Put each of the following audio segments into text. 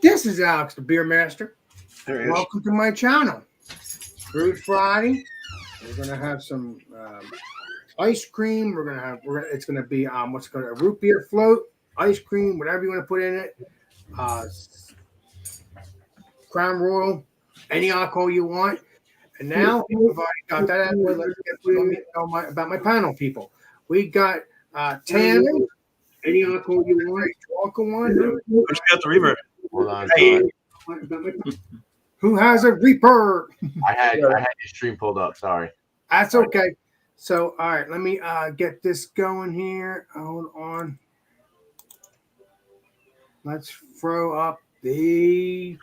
This is Alex, the Beer Master. There he is. Welcome to my channel. Fruit Friday. We're gonna have some ice cream. It's gonna be a root beer float, ice cream, whatever you want to put in it. Crown Royal, any alcohol you want. And now we've already got that out of the way. Let me know about my panel people. We got Tanner. Any alcohol you want? Alcohol. Who's got the reverb? Hold on. Hey. Who has a Reaper? I had your stream pulled up. Sorry. That's okay. So, all right, let me get this going here. Hold on. Let's throw up the.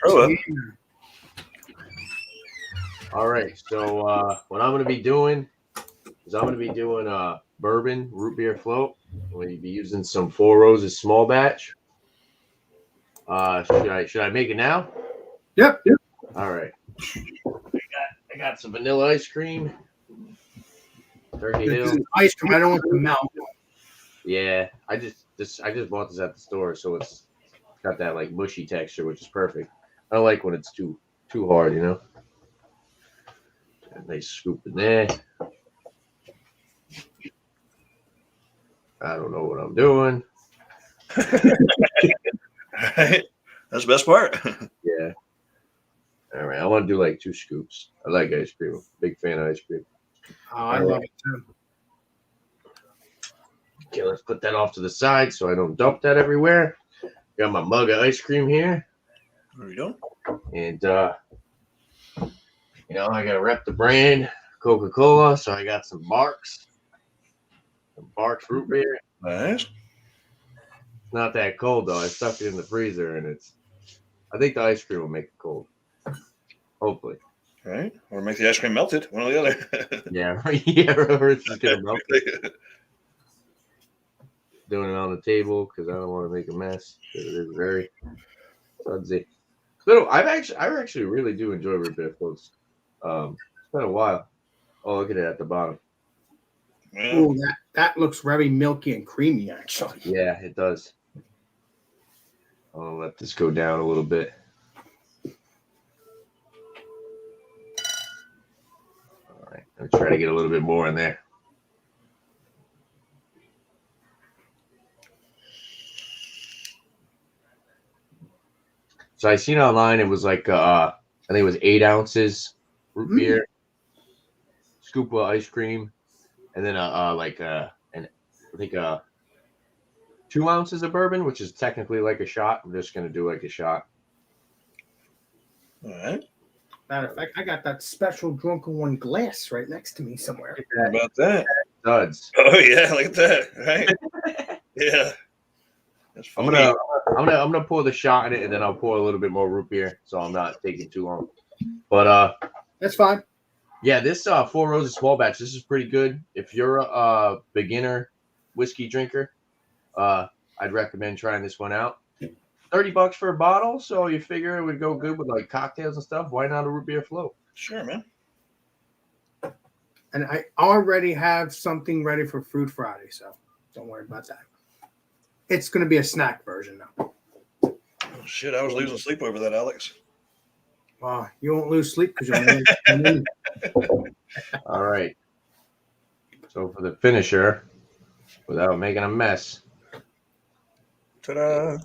All right. So what I'm going to be doing is I'm going to be doing a bourbon root beer float. I'm going to be using some Four Roses small batch. Should I make it now? Yep. All right. I got some vanilla ice cream. Turkey Hill. Ice cream. I don't want to melt. Yeah, I just bought this at the store, so it's got that like mushy texture, which is perfect. I don't like when it's too hard, you know. A nice scoop in there. I don't know what I'm doing. Right. That's the best part. Yeah. All right. I want to do like 2 scoops. I like ice cream. Big fan of ice cream. Oh, I love it too. Okay, let's put that off to the side so I don't dump that everywhere. Got my mug of ice cream here. There we go. And I gotta rep the brand Coca-Cola, so I got some Barks. Some Barks root beer. Nice. Not that cold though. I stuck it in the freezer, and I think the ice cream will make it cold. Hopefully. All right. Or make the ice cream melted. One or the other. Yeah. Yeah. Or it's just gonna melt. Doing it on the table because I don't want to make a mess. It is very sudsy. I actually really do enjoy root beer floats. It's been a while. Oh, look at it at the bottom. Oh, that looks very milky and creamy, actually. Yeah, it does. I'll let this go down a little bit. All right, I'm trying to get a little bit more in there. So I seen online it was like I think it was 8 ounces root beer, scoop of ice cream, and then I think 2 ounces of bourbon, which is technically like a shot. I'm just gonna do like a shot. All right. Matter of fact, I got that special drunken one glass right next to me somewhere. How about that? Duds. Oh yeah, look at that. Right? Yeah. That's funny. I'm gonna pour the shot in it, and then I'll pour a little bit more root beer, so I'm not taking too long. But that's fine. Yeah, this Four Roses small batch, this is pretty good. If you're a beginner whiskey drinker, I'd recommend trying this one out. $30 for a bottle, so you figure it would go good with like cocktails and stuff. Why not a root beer float? Sure, man. And I already have something ready for Fruit Friday, so don't worry about that. It's going to be a snack version now. Oh, shit, I was losing sleep over that, Alex. You won't lose sleep because you'll All right. So for the finisher, without making a mess. Ta-da.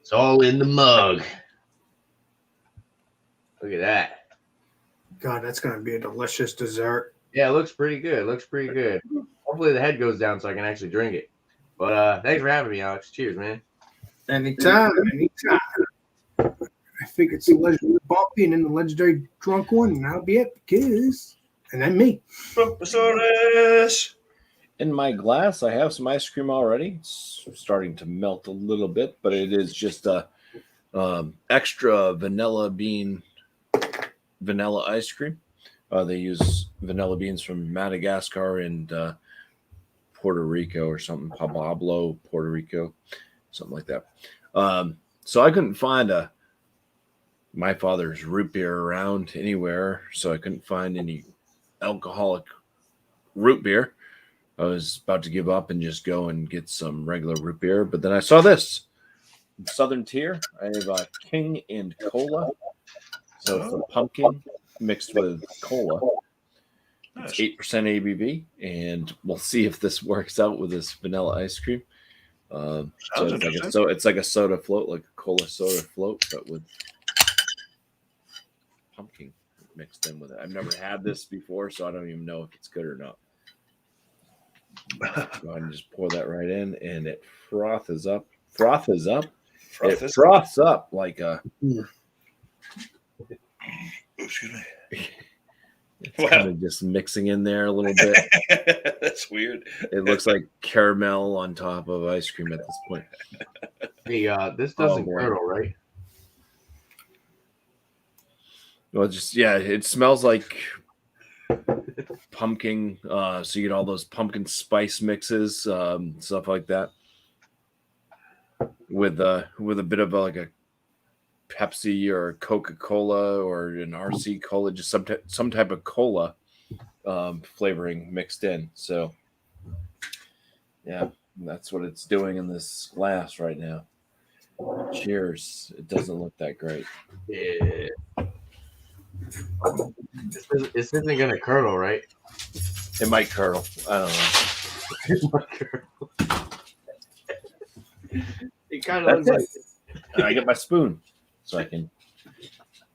It's all in the mug. Look at that. God, that's going to be a delicious dessert. Yeah, it looks pretty good. Hopefully the head goes down so I can actually drink it. But thanks for having me, Alex. Cheers, man. Anytime. I think it's the legendary Bumpy and then the legendary Drunk one, and that'll be it. And then me. In my glass, I have some ice cream already. It's starting to melt a little bit, but it is just a extra vanilla ice cream. They use vanilla beans from Madagascar and Puerto Rico or something, Pablo, Puerto Rico, something like that. So I couldn't find my father's root beer around anywhere, so I couldn't find any alcoholic root beer. I was about to give up and just go and get some regular root beer, but then I saw this. Southern Tier. I have King and Cola. So it's the pumpkin mixed with cola. It's 8% ABV, and we'll see if this works out with this vanilla ice cream. So it's like a soda float, like a cola soda float, but with pumpkin mixed in with it. I've never had this before, so I don't even know if it's good or not. Go ahead and just pour that right in, and it froths up. It froths up like a. Excuse me. It's kind of just mixing in there a little bit. That's weird. It looks like caramel on top of ice cream at this point. Hey, this doesn't curdle, right? Well, it smells like pumpkin. So you get all those pumpkin spice mixes, stuff like that, with a bit of like a Pepsi or Coca-Cola or an RC cola, just some type of cola flavoring mixed in. So yeah, that's what it's doing in this glass right now. Cheers. It doesn't look that great. Yeah. This isn't gonna curdle, right? It might curdle. I don't know. It might curdle. It kind of looks like. And I get my spoon so I can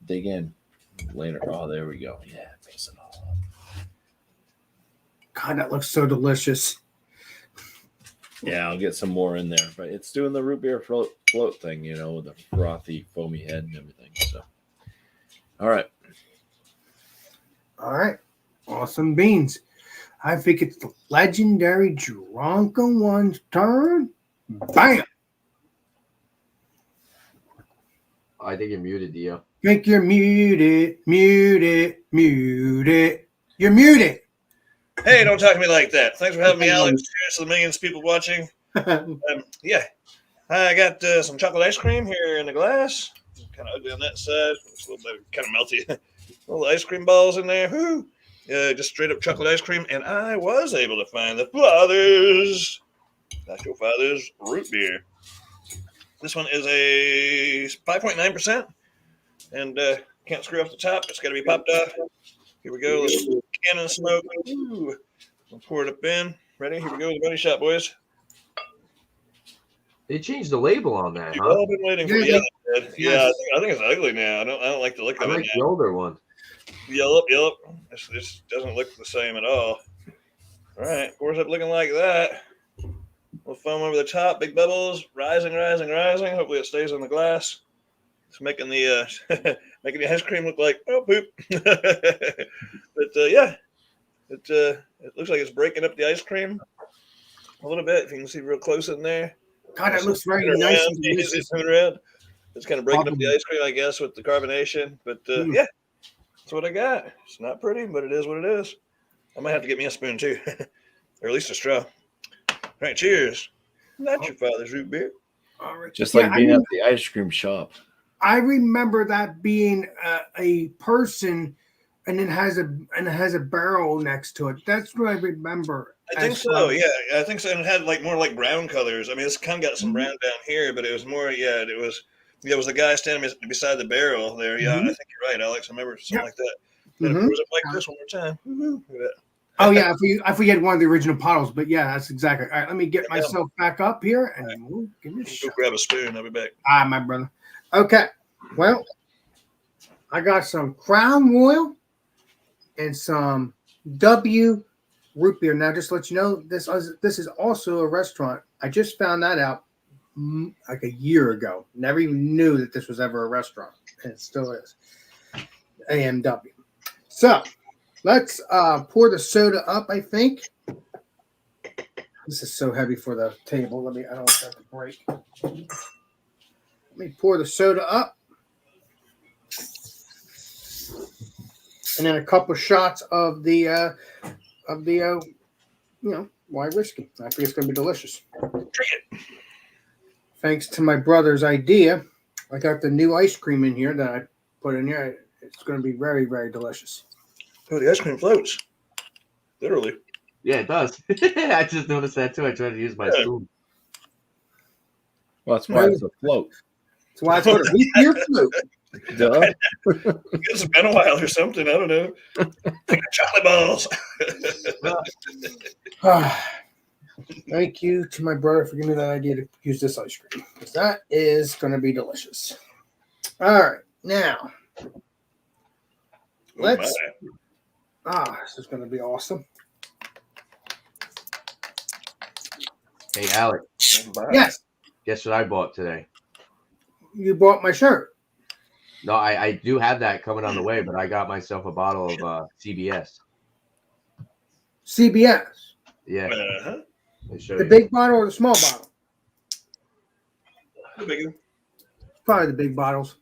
dig in later. Oh, there we go. Yeah, mix it all up. God, that looks so delicious. Yeah, I'll get some more in there, but it's doing the root beer float thing, with the frothy, foamy head and everything. So, all right. Awesome beans. I think it's the legendary Drunken One's turn. Bam! I think you're muted, Dio. Think you're muted. You're muted. Hey, don't talk to me like that. Thanks for having me, Alex. Cheers to the millions of people watching. Yeah, I got some chocolate ice cream here in the glass. Kind of ugly on that side. It's a little bit kind of melty. Little ice cream balls in there. Whoo! Just straight up chocolate ice cream. And I was able to find the Dr. Father's root beer. This one is a 5.9%. And can't screw off the top. It's got to be popped off. Here we go. Let's cannon smoke. Ooh. We'll pour it up in. Ready? Here we go. The Buddy Shop, boys. They changed the label on that, You've huh? all been waiting for Yeah, it. Yeah, I think it's ugly now. I don't like the look I of it like now. the older one. Yellow. This doesn't look the same at all. All right, pours up looking like that. We'll foam over the top, big bubbles, rising. Hopefully it stays on the glass. It's making the making the ice cream look like poop. But yeah, it looks like it's breaking up the ice cream a little bit. If you can see real close in there. God, that looks very nice and delicious. It's kind of breaking up the ice cream, I guess, with the carbonation. But yeah, that's what I got. It's not pretty, but it is what it is. I might have to get me a spoon too, or at least a straw. All right, cheers. Not your father's root beer. All right. Just like being at the ice cream shop. I remember that being a person, and it has a barrel next to it. That's what I remember. I think so. Yeah, I think so. And it had more like brown colors. I mean, it's kind of got some brown down here, but it was more. Yeah, it was a guy standing beside the barrel there. Yeah, I think you're right, Alex. I remember something like that. Then it pours up like this one more time. Look at that. Oh yeah, I forget one of the original bottles, but yeah, that's exactly. All right, let me get myself back up here and we'll give it a shot. Go grab a spoon. I'll be back. My brother. Okay, well, I got some Crown Royal and some W root beer. Now, just to let you know, this is also a restaurant. I just found that out like a year ago. Never even knew that this was ever a restaurant, and it still is. AMW. So let's pour the soda up. I think this is so heavy for the table. I don't want that to break. Let me pour the soda up, and then a couple shots of the white whiskey. I think it's going to be delicious. Drink it. Thanks to my brother's idea, I got the new ice cream in here that I put in here. It's going to be very, very delicious. Oh, the ice cream floats. Literally. Yeah, it does. I just noticed that too. I tried to use my spoon. Well, that's why it's a float. That's why it's called a root beer float. Duh. It's been a while or something. I don't know. Chocolate balls. Thank you to my brother for giving me that idea to use this ice cream, because that is going to be delicious. All right, now let's. This is going to be awesome. Hey, Alex. Yes, Guess what I bought today? you bought my shirt. No, I do have that coming on the way, but I got myself a bottle of CBS. CBS. Yeah. Uh-huh. The big bottle or the small bottle? The big one. Probably the big bottles.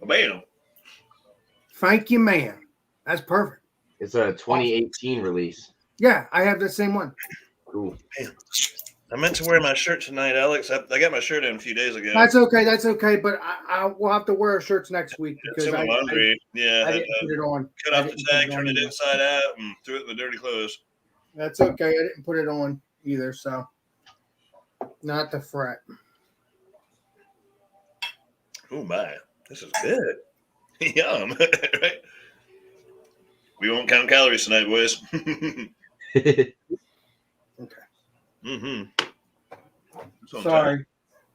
Bam. Thank you, man. That's perfect. It's a 2018 release. Yeah, I have the same one. Cool. Man. I meant to wear my shirt tonight, Alex. I got my shirt in a few days ago. That's okay. That's okay. But I will have to wear shirts next week because It's in my laundry. I didn't put it on. Cut off the tag, turned it inside out, and threw it in the dirty clothes. That's okay. I didn't put it on either, so not to fret. Oh my, this is good. Yum. Right? We won't count calories tonight, boys. Okay. Mm-hmm. Sorry.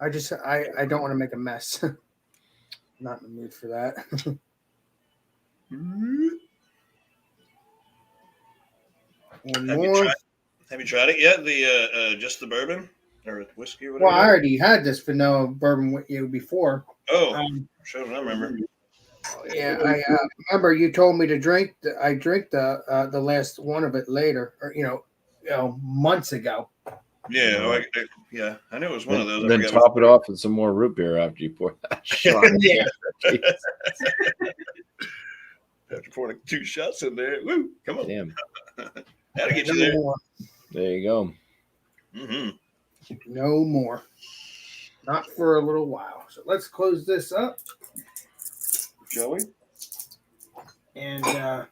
I don't want to make a mess. Not in the mood for that. One more. Have you tried it yet? The just the bourbon or whiskey or whatever? Well, I already had this vanilla bourbon with you before. Oh, sure, I remember. Yeah, I remember you told me to drink. I drank the last one of it later, or months ago. Yeah, I knew it was one of those. Then top it off with some more root beer after you pour that shot. Yeah. After pouring 2 shots in there, woo! Come on, Damn. That'll get you there. There you go. Mm-hmm. No more. Not for a little while. So let's close this up. Shall we? And probably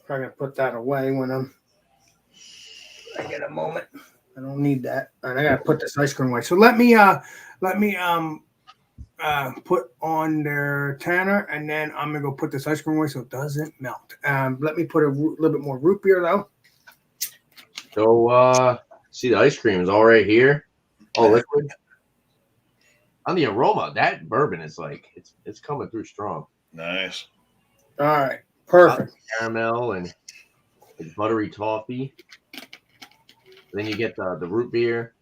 gonna put that away when I get a moment. I don't need that. All right, I gotta put this ice cream away. So let me put on their Tanner, and then I'm gonna go put this ice cream away so it doesn't melt. Let me put a little bit more root beer though. So see, the ice cream is all right here, all liquid. On the aroma, that bourbon is like it's coming through strong. Nice. All right, perfect. Caramel and buttery toffee. Then you get the root beer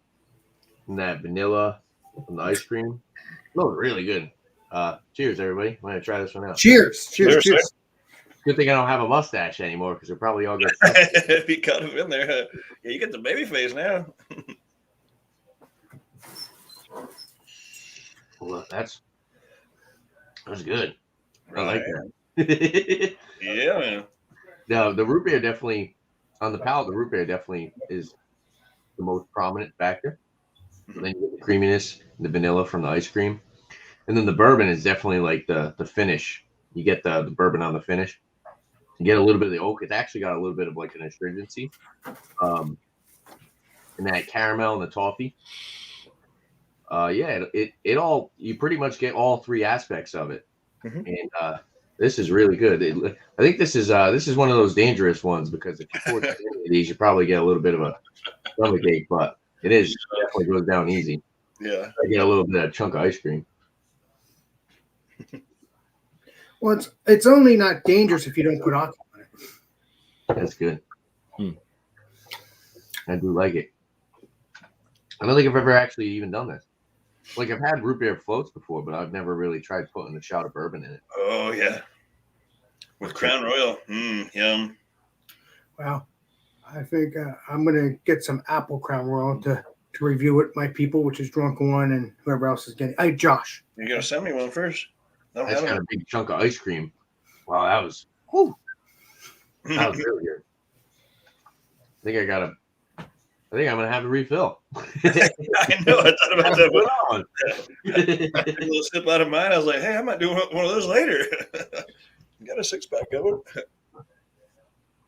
and that vanilla from the ice cream. No, really good. Cheers, everybody. I'm gonna try this one out. Cheers. Cheers. Cheers. Good thing I don't have a mustache anymore because they're probably all good. If you cut them in there, yeah, you get the baby face now. Well, that's good. Right. I like that. Yeah, man. No, the root beer definitely on the palate. The root beer definitely is the most prominent factor. So then you get the creaminess, the vanilla from the ice cream, and then the bourbon is definitely like the finish. You get the bourbon on the finish. You get a little bit of the oak. It's actually got a little bit of like an astringency, and that caramel and the toffee. It all, you pretty much get all 3 aspects of it, and this is really good. I think this is one of those dangerous ones because if you pour too many of these, you probably get a little bit of a stomach ache, but it definitely goes down easy. Yeah, I get a little bit of chunk of ice cream. Well, it's only not dangerous if you don't put alcohol in it. That's good. I do like it. I don't think I've ever actually even done this. Like I've had root beer floats before, but I've never really tried putting a shot of bourbon in it. Oh yeah, with Crown Royal. Yum. Well, I think I'm gonna get some apple Crown Royal to review with my people, which is Drunk One and whoever else is getting. Hey, Josh, You gotta send me one first. That's got a big chunk of ice cream. Wow, that was really good. I think I'm gonna have a refill. I know. I thought about that. I took a little sip out of mine. I was like, hey, I might do one of those later. You got a 6-pack of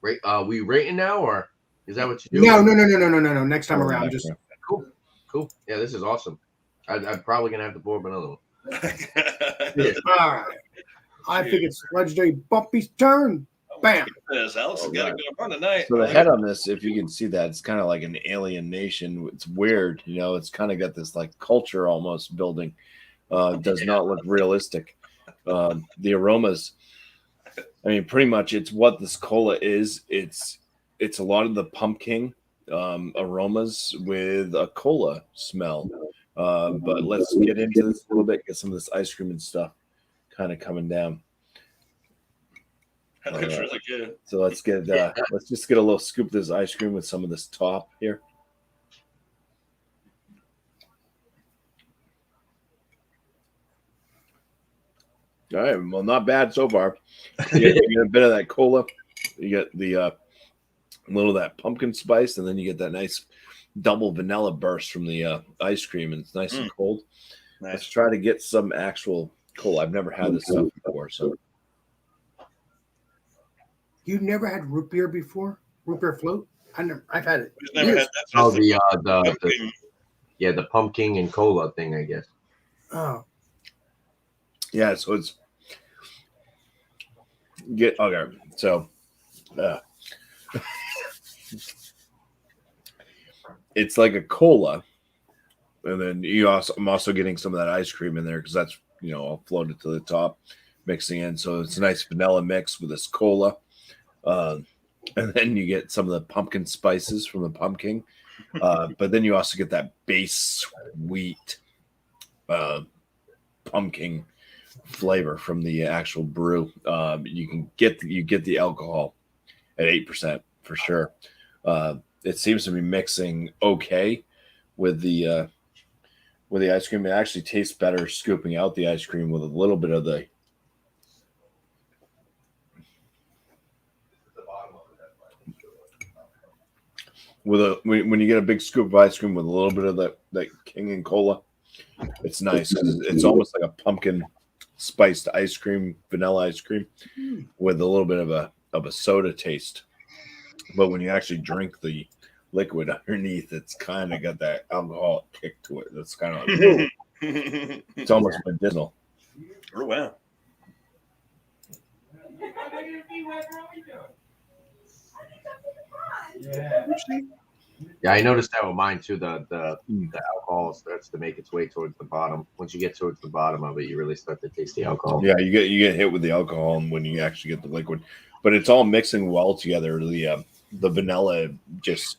it? We rating now, or is that what you do? No. Next time around, just Cool. Cool. Yeah, this is awesome. I'm probably gonna have to pour up another one. Yeah. All right. I think it's legendary Bumpy's turn. Bam. Alex All got right. it going on tonight. So the head on this, if you can see that, it's kind of like an alien nation. It's weird, you know. It's kind of got this like culture almost building. Does not look realistic. The aromas, I mean, pretty much it's what this cola is. It's a lot of the pumpkin aromas with a cola smell. But let's get into this a little bit. Get some of this ice cream and stuff kind of coming down. That looks really good. So let's just get a little scoop of this ice cream with some of this top here. All right, well, not bad so far. You get a bit of that cola, you get the little of that pumpkin spice, and then you get that nice double vanilla burst from the ice cream, and it's nice and cold. Nice. Let's try to get some actual cola. I've never had this stuff before, so. You never had root beer before? Root beer float? I've had it. We've never had that. Oh, Pumpkin. the pumpkin and cola thing, I guess. Oh, Yeah, so it's okay. So it's like a cola, and then I'm also getting some of that ice cream in there because that's all floated to the top, mixing in. So it's a nice vanilla mix with this cola, and then you get some of the pumpkin spices from the pumpkin, but then you also get that base sweet pumpkin flavor from the actual brew. You get the alcohol at 8% for sure. It seems to be mixing okay with the ice cream. It actually tastes better scooping out the ice cream with a little bit of the when you get a big scoop of ice cream with a little bit of that King and Cola. It's nice. It's almost like a pumpkin spiced ice cream, vanilla ice cream, with a little bit of a soda taste. But when you actually drink the liquid underneath, it's kind of got that alcohol kick to it. That's kind of like, it's almost medicinal. Oh wow! Yeah, I noticed that with mine too. The alcohol starts to make its way towards the bottom. Once you get towards the bottom of it, you really start to taste the alcohol. Yeah, you get hit with the alcohol, and when you actually get the liquid, but it's all mixing well together. The vanilla just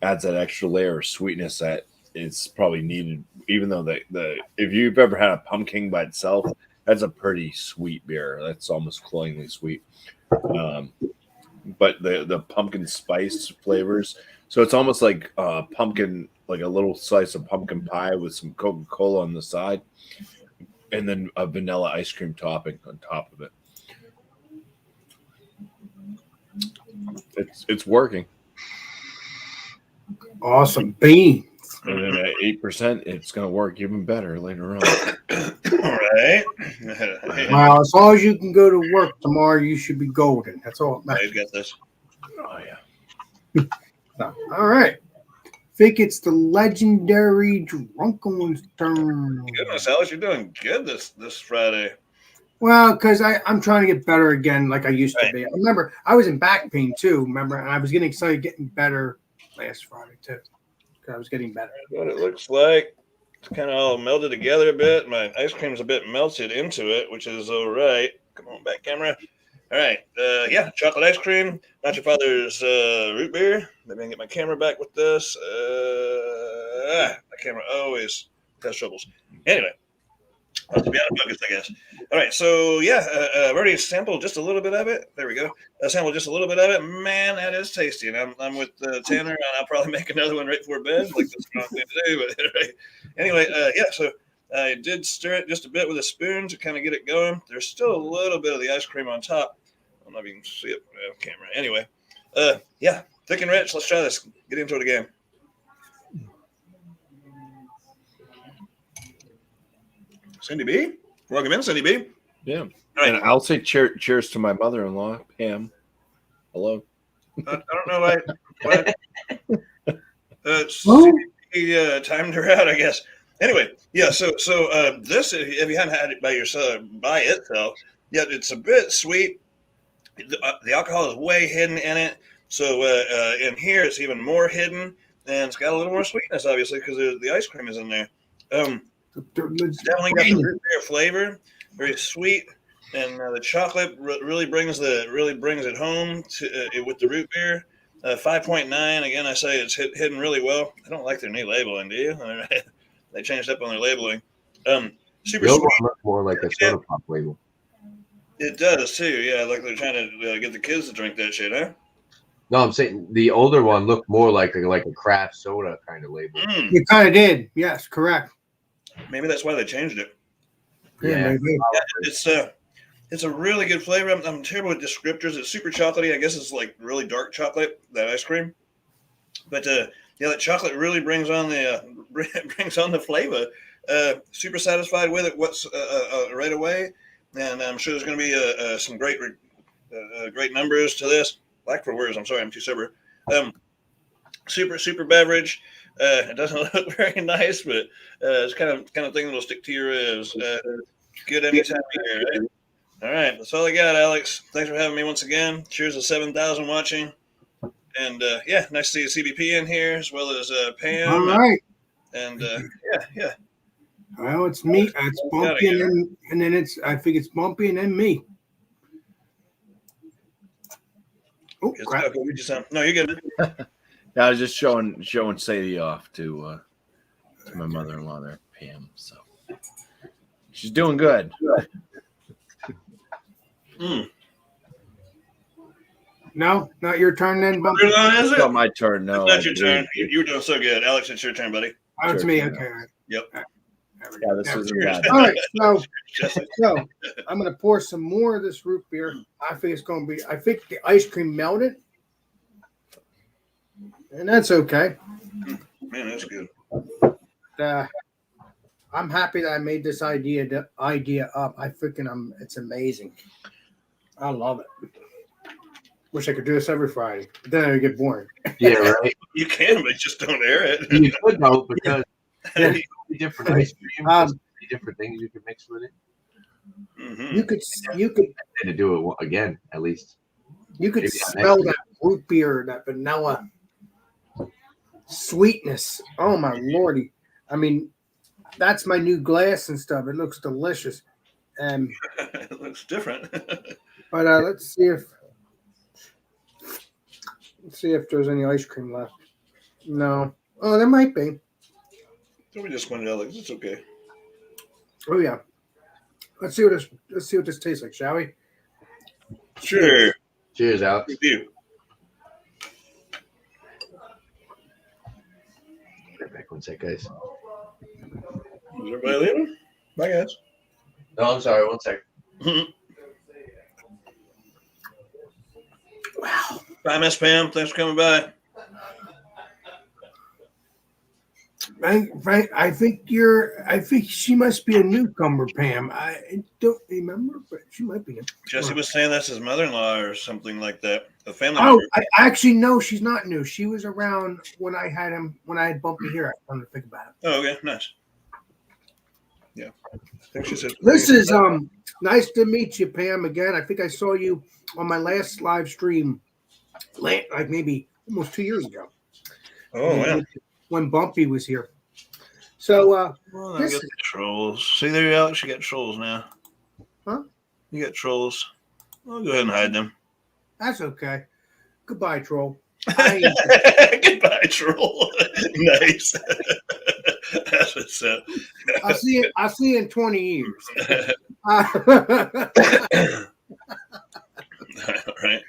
adds that extra layer of sweetness that is probably needed. Even though if you've ever had a pumpkin by itself, that's a pretty sweet beer. That's almost cloyingly sweet. But the pumpkin spice flavors. So it's almost like pumpkin, like a little slice of pumpkin pie with some Coca-Cola on the side, and then a vanilla ice cream topping on top of it. It's working. awesome beans. And then at 8%, it's going to work even better later on. All right. Well, as long as you can go to work tomorrow, you should be golden. That's all. I've got this. Oh yeah. So, all right. Think it's the legendary Drunken's turn. Goodness, Alex, you're doing good this Friday. Well, because I'm trying to get better again like I used to be. I remember I was in back pain too, remember? And I was getting excited getting better last Friday too. I was getting better. What it looks like. It's kind of all melded together a bit. My ice cream's a bit melted into it, which is all right. Come on back, camera. All right. Yeah, chocolate ice cream. Not your father's root beer. Maybe I can get my camera back with this. My camera always has troubles. Anyway. I'll have to be out of focus, I guess. All right, so yeah, I've already sampled just a little bit of it. There we go. I sampled just a little bit of it. Man, that is tasty. And I'm with Tanner, and I'll probably make another one right before bed, like this one I'm doing today. But right. Anyway, yeah. So I did stir it just a bit with a spoon to kind of get it going. There's still a little bit of the ice cream on top. I don't know if you can see it on camera. Anyway, yeah, thick and rich. Let's try this. Get into it again. Cindy B. Welcome in, Cindy B. Yeah. All right. And I'll say cheers to my mother-in-law, Pam. Hello. I don't know why. Cindy He timed her out, I guess. Anyway, yeah. So this, if you hadn't had it by yourself, by itself, yeah, it's a bit sweet. The alcohol is way hidden in it. So in here, it's even more hidden, and it's got a little more sweetness, obviously, because the ice cream is in there. It's definitely got the root beer flavor, very sweet, and the chocolate really brings it home with the root beer. 5.9. Again, I say it's hidden really well. I don't like their new labeling. Do you? They changed up on their labeling. Super The old sweet. one looked more like a soda pop label. It does too. Yeah, like they're trying to get the kids to drink that shit, huh? No, I'm saying the older one looked more like a craft soda kind of label. You kind of did. Yes, correct. Maybe that's why they changed it. Yeah, maybe. Yeah, it's a really good flavor. I'm terrible with descriptors. It's super chocolatey. I guess it's like really dark chocolate, that ice cream. But yeah, that chocolate really brings on the flavor. Super satisfied with it. Right away, and I'm sure there's going to be some great numbers to this. Lack for words. I'm sorry, I'm too sober. Super beverage. It doesn't look very nice, but it's kind of thing that'll stick to your ribs. Good any time of year, right? All right, that's all I got, Alex. Thanks for having me once again. Cheers to 7,000 watching. And yeah, nice to see CBP in here as well as Pam. All right. And yeah. Well, it's me. It's Bumpy, and then I think it's Bumpy, and then me. Oh, crap. No, you're good. I was just showing Sadie off to my mother-in-law there, Pam. So she's doing good. No, not your turn then, Bumpy. Is it? Not my turn. No, it's not your turn. You were doing so good, Alex. It's your turn, buddy. Oh, it's me. Okay. All right. Yep. Yeah, this isn't bad. All right, so I'm gonna pour some more of this root beer. I think it's gonna be. I think the ice cream melted, and that's okay. Man, that's good. I'm happy that I made this idea up. It's amazing. I love it. Wish I could do this every Friday, but then it would get boring. Yeah, right. You can, but just don't air it. You could though, because there's different ice cream, different things you could mix with it. Mm-hmm. You could to do it again at least. You could smell that root beer, that vanilla sweetness. Oh my lordy! I mean, that's my new glass and stuff. It looks delicious. It looks different. But let's see if there's any ice cream left. No. Oh, there might be. We just went Alex. It's okay. Oh yeah. Let's see what this tastes like, shall we? Sure. Cheers, Alex. Thank you. Right back one sec, guys. Is everybody leaving? Bye, guys. No, I'm sorry. 1 sec. Wow. Bye, Miss Pam. Thanks for coming by. Frank, I think she must be a newcomer, Pam. I don't remember, but she might be. Jesse was saying that's his mother-in-law or something like that. A family Oh, member. I actually no, she's not new. She was around when I had Bumpy here. I wanted to think about it. Oh, okay, nice. Yeah, I think she said. This is nice to meet you, Pam. Again, I think I saw you on my last live stream, like maybe almost 2 years ago. Oh yeah. When Bumpy was here. So Well, I got the trolls. See there, Alex. You got trolls now. Huh? You got trolls. I'll go ahead and hide them. That's okay. Goodbye, troll. Goodbye, troll. Nice. That's what's up. I'll see you in 20 years. Right.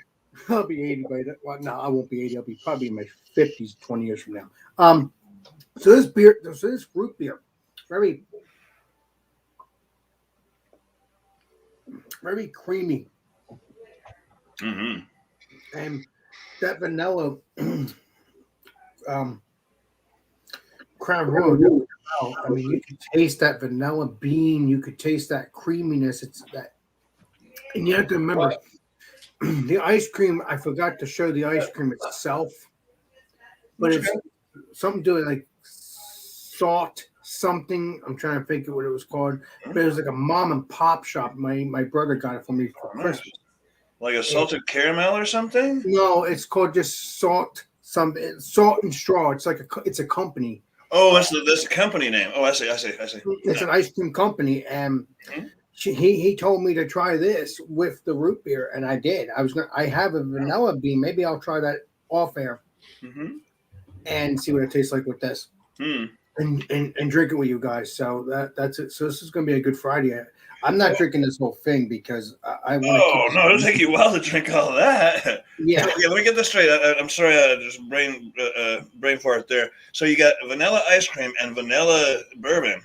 I'll be 80 by that. Well, no, I won't be 80. I'll be probably in my 50s 20 years from now. So this root beer, very, very creamy. Mm-hmm. And that vanilla Crown Royal. I mean, you could taste that vanilla bean. You could taste that creaminess. It's that, and you have to remember the ice cream. I forgot to show the ice cream itself, but it's something to it like Salt something. I'm trying to think of what it was called, but it was like a mom and pop shop. My brother got it for me for Christmas. Like a salted caramel or something? No, it's called just salt something. Salt and Straw. It's a company. Oh, that's the company name. Oh, I see. It's an ice cream company, and Mhm. he told me to try this with the root beer, and I did. I have a vanilla bean. Maybe I'll try that off air Mm-hmm. and see what it tastes like with this, Hmm. and drink it with you guys. So that's it. So this is going to be a good Friday. I'm not drinking this whole thing because I want to keep. Oh no, it'll take you a while to drink all that. Yeah. So, let me get this straight. I'm sorry, I just brain fart there. So you got vanilla ice cream and vanilla bourbon.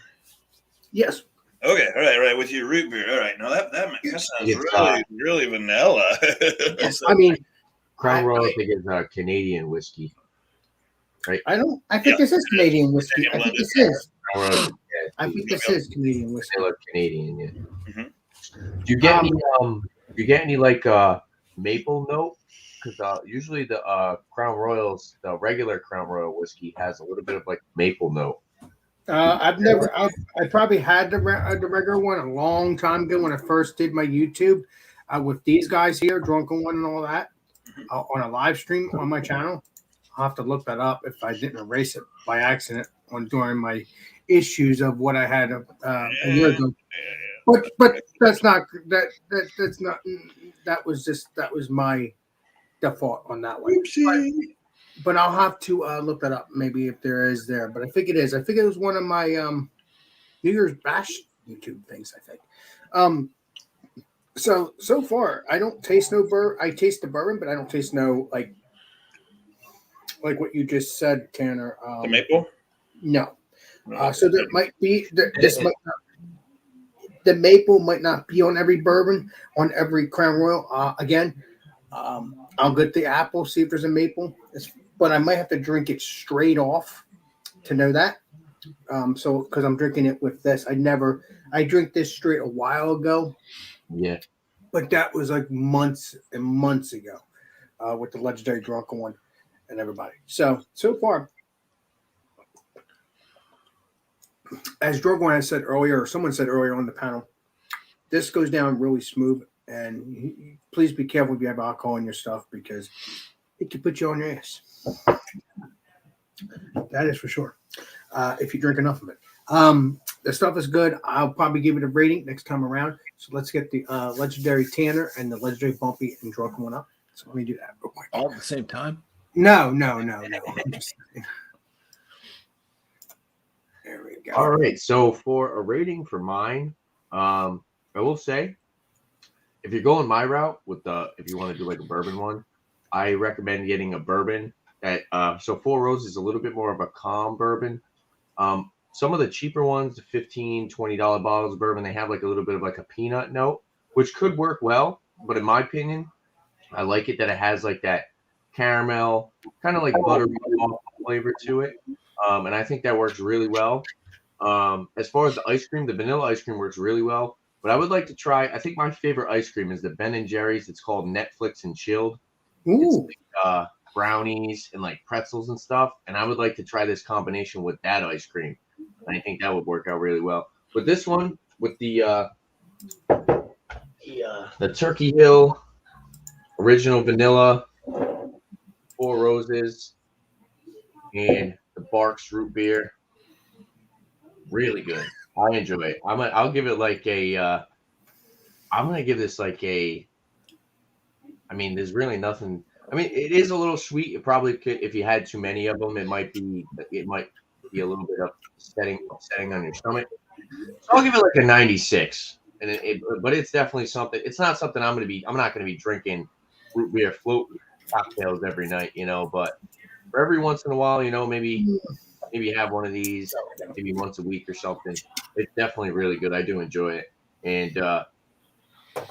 Yes. Okay, all right, with your root beer. All right, now that sounds It's, really vanilla. Yes. I mean, Crown Royal, I think, is Canadian whiskey. Right? I think this is Canadian whiskey. I think this is. Crown Royal, I think this is Canadian whiskey. they look Canadian. Yeah. Mhm. Do you get any like maple note? Because usually the Crown Royals, the regular Crown Royal whiskey has a little bit of like maple note. I probably had the regular one a long time ago when I first did my YouTube with these guys here, Drunken One and all that, on a live stream on my channel. I'll have to look that up if I didn't erase it by accident during my issues of what I had a year ago. But that's not that's not that was my default on that one. But I'll have to look that up maybe if there is there. But I think it is. I think it was one of my New Year's Bash YouTube things. I think. So far I don't taste no I taste the bourbon, but I don't taste no like what you just said, Tanner. The maple? No. So there might be the maple might not be on every bourbon, on every Crown Royal. Again, I'll get the apple, see if there's a maple. But I might have to drink it straight off to know that. So because I'm drinking it with this, I drank this straight a while ago. Yeah. But that was like months and months ago with the legendary Drunken One and everybody. So far, as Drunken One has said earlier, or someone said earlier on the panel, this goes down really smooth. And please be careful if you have alcohol in your stuff because it can put you on your ass. That is for sure. If you drink enough of it. The stuff is good. I'll probably give it a rating next time around. So let's get the legendary Tanner and the legendary Bumpy and Drunken One up. So let me do that real quick. All at the same time? No. I'm just saying. There we go. All right. So for a rating for mine, I will say, if you're going my route if you want to do like a bourbon one, I recommend getting a bourbon that so Four Roses is a little bit more of a calm bourbon. Some of the cheaper ones, the $15, $20 bottles of bourbon, they have like a little bit of like a peanut note, which could work well. But in my opinion, I like it that it has like that caramel, kind of like buttery flavor to it. And I think that works really well. As far as the ice cream, the vanilla ice cream works really well. But I would like to try, I think my favorite ice cream is the Ben & Jerry's. It's called Netflix and Chilled. Ooh. It's like, brownies and like pretzels and stuff. And I would like to try this combination with that ice cream. And I think that would work out really well. But this one with the Turkey Hill original vanilla, Four Roses, and the Barks root beer, really good. I enjoy it. I'll give it like a. I'm gonna give this like a. I mean, there's really nothing. I mean, it is a little sweet. It probably could, if you had too many of them, it might be a little bit upsetting on your stomach. So I'll give it like a 96. But it's definitely something. It's not something I'm not gonna be drinking root beer float cocktails every night, But for every once in a while, maybe have one of these, maybe once a week or something. It's definitely really good. I do enjoy it, and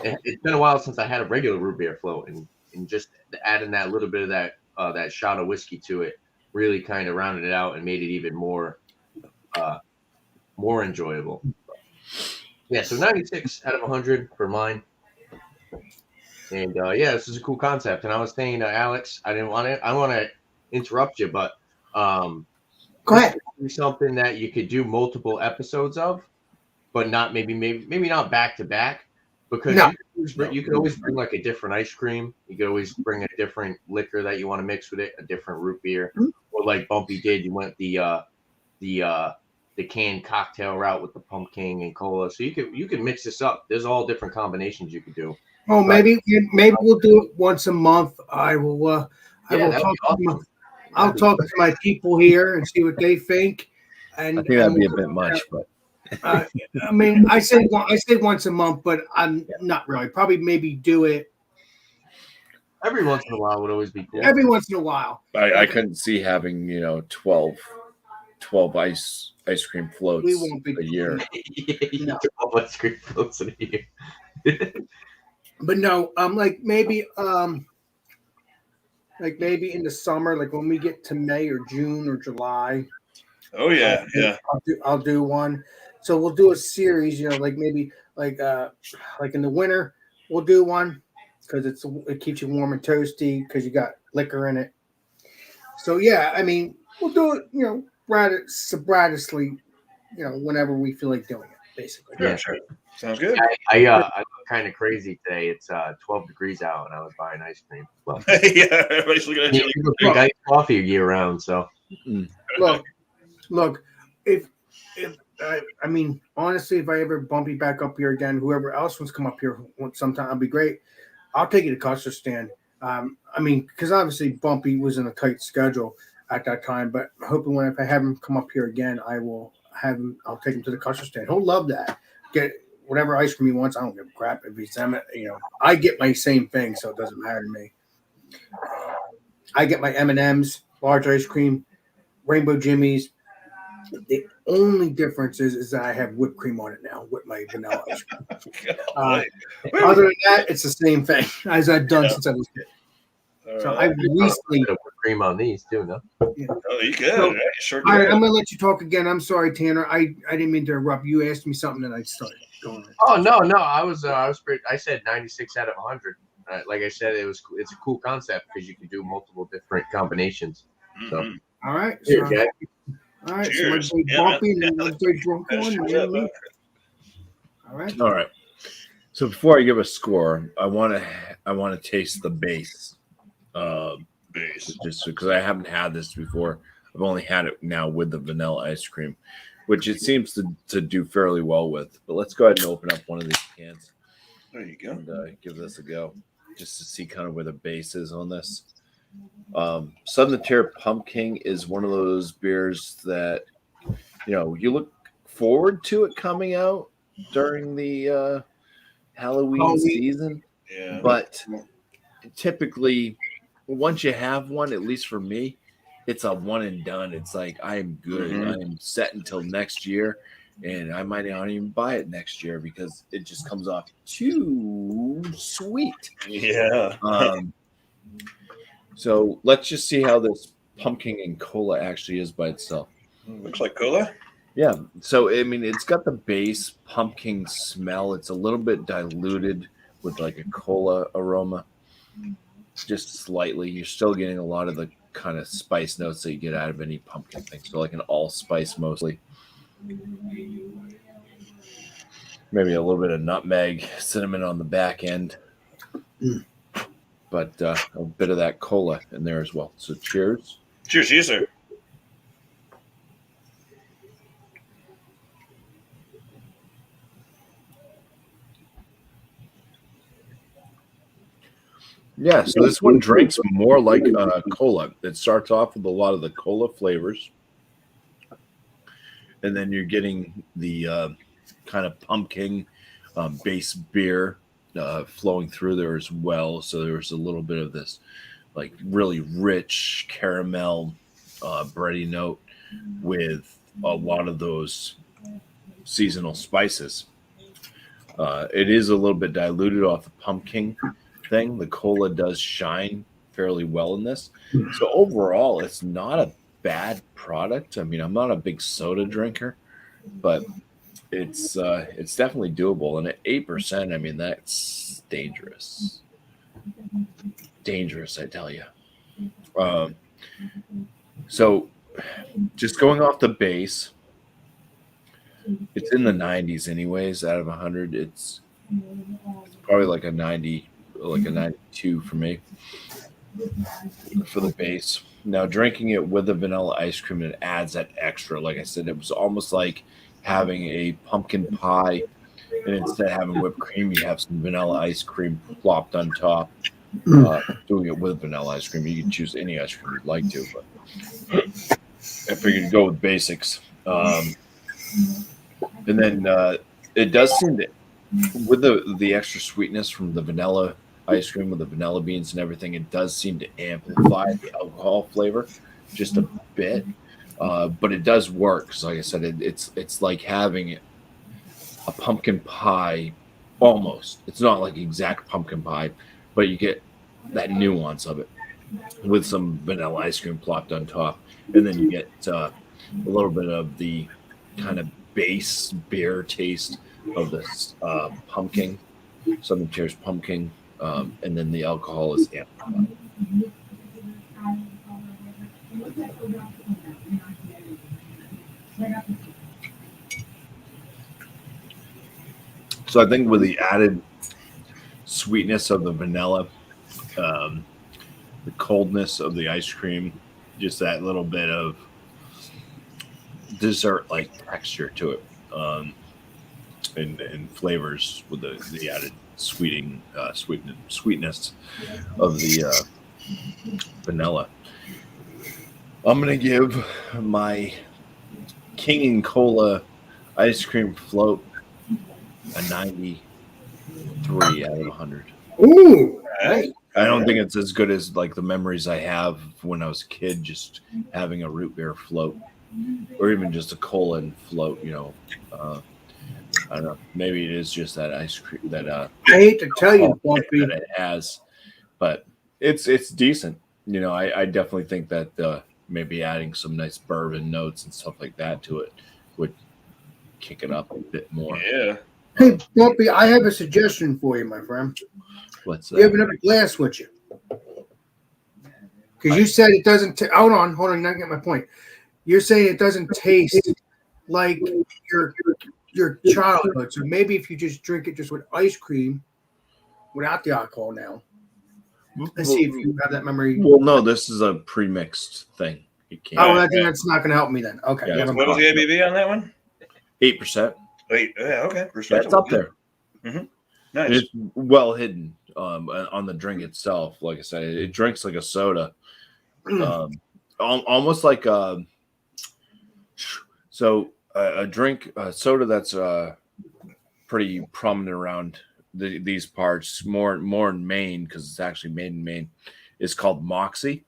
it's been a while since I had a regular root beer float, and just adding that little bit of that shot of whiskey to it really kind of rounded it out and made it even more enjoyable. Yeah, so 96 out of 100 for mine. And this is a cool concept. And I was saying to Alex, I don't want to interrupt you, but Go ahead. Something that you could do multiple episodes of, but not maybe not back to back, because No. you could always bring like a different ice cream. You could always bring a different liquor that you want to mix with it, a different root beer, or like Bumpy did. You went the canned cocktail route with the pumpkin and cola. So you could mix this up. There's all different combinations you could do. Oh, maybe we'll do it once a month. I will. I will that'd talk. be awesome. I'll talk to my people here and see what they think. And I think that'd be a bit much, but I mean, I say once a month, but I'm not really. Probably maybe do it Every once in a while would always be cool. every once in a while. I couldn't see having 12 ice cream floats We won't be a year. No. 12 ice cream floats in a year. But no, like maybe in the summer, like when we get to May or June or July. Oh yeah, yeah. I'll do one. So we'll do a series, like maybe like in the winter we'll do one because it keeps you warm and toasty because you got liquor in it. So yeah, I mean we'll do it, sporadically, whenever we feel like doing it, basically. Sure. Sounds good. I look kind of crazy today. It's 12 degrees out, and I was buying ice cream. Well, Yeah, everybody's looking at you. you drink iced coffee year round, so Look, if I mean honestly, if I ever bump you back up here again, whoever else wants to come up here sometime, I'll be great. I'll take you to custard stand. I mean, because obviously Bumpy was in a tight schedule at that time, but hoping if I have him come up here again, I'll take him to the custard stand. He'll love that. Get whatever ice cream he wants. I don't give a crap if he's I get my same thing, so it doesn't matter to me. I get my M&Ms, large ice cream, Rainbow Jimmies. The only difference is that I have whipped cream on it now with my vanilla ice cream. Other than that, it's the same thing as I've done since I was a kid. So I recently put cream on these too, no? Oh, you good? So, Sure. All right, I'm gonna let you talk again. I'm sorry, Tanner. I didn't mean to interrupt. You asked me something, and I started going. Oh no, I was pretty, I said 96 out of 100. Like I said, it's a cool concept because you can do multiple different combinations. So All right, Cheers, Jack. all right. Cheers. So let's bumpy and then let's drunk one. All right. So before I give a score, I want to taste the base. Base. Just because I haven't had this before. I've only had it now with the vanilla ice cream, which it seems to do fairly well with. But let's go ahead and open up one of these cans. There you go. And give this a go, just to see kind of where the base is on this. Southern Tier Pumpkin is one of those beers that you look forward to it coming out during the Halloween season. Yeah. But typically, once you have one, at least for me, it's a one and done. It's like I am good. I am set until next year, and I might not even buy it next year because it just comes off too sweet. Yeah. So let's just see how this pumpkin and cola actually is by itself. Looks like cola. Yeah. So, I mean, it's got the base pumpkin smell. It's a little bit diluted with like a cola aroma, just slightly. You're still getting a lot of the kind of spice notes that you get out of any pumpkin thing. So, like an allspice mostly. Maybe a little bit of nutmeg, cinnamon on the back end. But a bit of that cola in there as well. So cheers. Cheers to you, sir. Yeah, so this one drinks more like cola. It starts off with a lot of the cola flavors. And then you're getting the kind of pumpkin base beer flowing through there as well. So there's a little bit of this like really rich caramel bready note with a lot of those seasonal spices. It is a little bit diluted off the pumpkin thing. The cola does shine fairly well in this. So overall, it's not a bad product. I mean, I'm not a big soda drinker, but it's definitely doable. And at 8%, I mean, that's dangerous. Dangerous, I tell you. So just going off the base, it's in the 90s anyways. Out of 100, it's probably like a 90, like a 92 for me for the base. Now, drinking it with the vanilla ice cream, it adds that extra. Like I said, it was almost like having a pumpkin pie, and instead of having whipped cream, you have some vanilla ice cream plopped on top. Doing it with vanilla ice cream, you can choose any ice cream you'd like to, but I figured go with basics. And then it does seem to, with the extra sweetness from the vanilla ice cream with the vanilla beans and everything, it does seem to amplify the alcohol flavor just a bit. But it does work. 'Cause like I said, it's like having a pumpkin pie almost. It's not like exact pumpkin pie, but you get that nuance of it with some vanilla ice cream plopped on top. And then you get a little bit of the kind of base beer taste of this pumpkin, Southern Tier's pumpkin, and then the alcohol is amplified. So I think with the added sweetness of the vanilla, the coldness of the ice cream, just that little bit of dessert-like texture to it, and flavors with the added sweetness of the vanilla. I'm gonna give my King and Cola ice cream float a 93 out of 100. Ooh, hey. I don't think it's as good as like the memories I have when I was a kid, just having a root beer float, or even just a cola and float. I don't know. Maybe it is just that ice cream that I hate to tell you, Bumpy. that it has, but it's decent. I definitely think that maybe adding some nice bourbon notes and stuff like that to it would kick it up a bit more. Yeah. Hey, Bumpy, I have a suggestion for you, my friend. What's You have that? another glass with you. Because you said it doesn't. Hold on. You're not getting my point. You're saying it doesn't taste like your childhood. So maybe if you just drink it just with ice cream, without the alcohol now, and see if you have that memory. Well, no, this is a pre-mixed thing. You can't. Oh, I think that's not going to help me then. Okay. Yeah, never What was mind. the ABV on that one? 8%. Wait, yeah, okay. That's up there. Nice. It's well hidden on the drink itself. Like I said, it drinks like a soda, almost like a soda that's pretty prominent around these parts, more in Maine because it's actually made in Maine. Is called Moxie.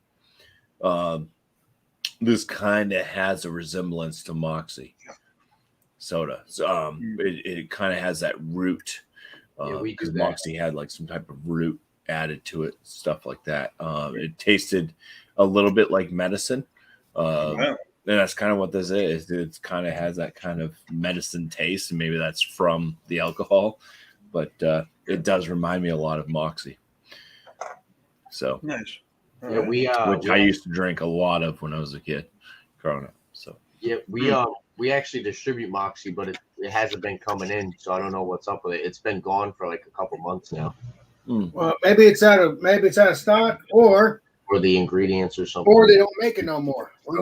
This kind of has a resemblance to Moxie soda. So it kind of has that root. Because Moxie had like some type of root added to it, stuff like that. It tasted a little bit like medicine. And that's kind of what this is. It kind of has that kind of medicine taste, and maybe that's from the alcohol, but it does remind me a lot of Moxie. So Nice. Yeah, which I used to drink a lot of when I was a kid growing up. So yeah, we actually distribute Moxie, but it hasn't been coming in, so I don't know what's up with it. It's been gone for like a couple months now. Well, maybe it's out of stock, or the ingredients or something. or they don't make it no more. Well,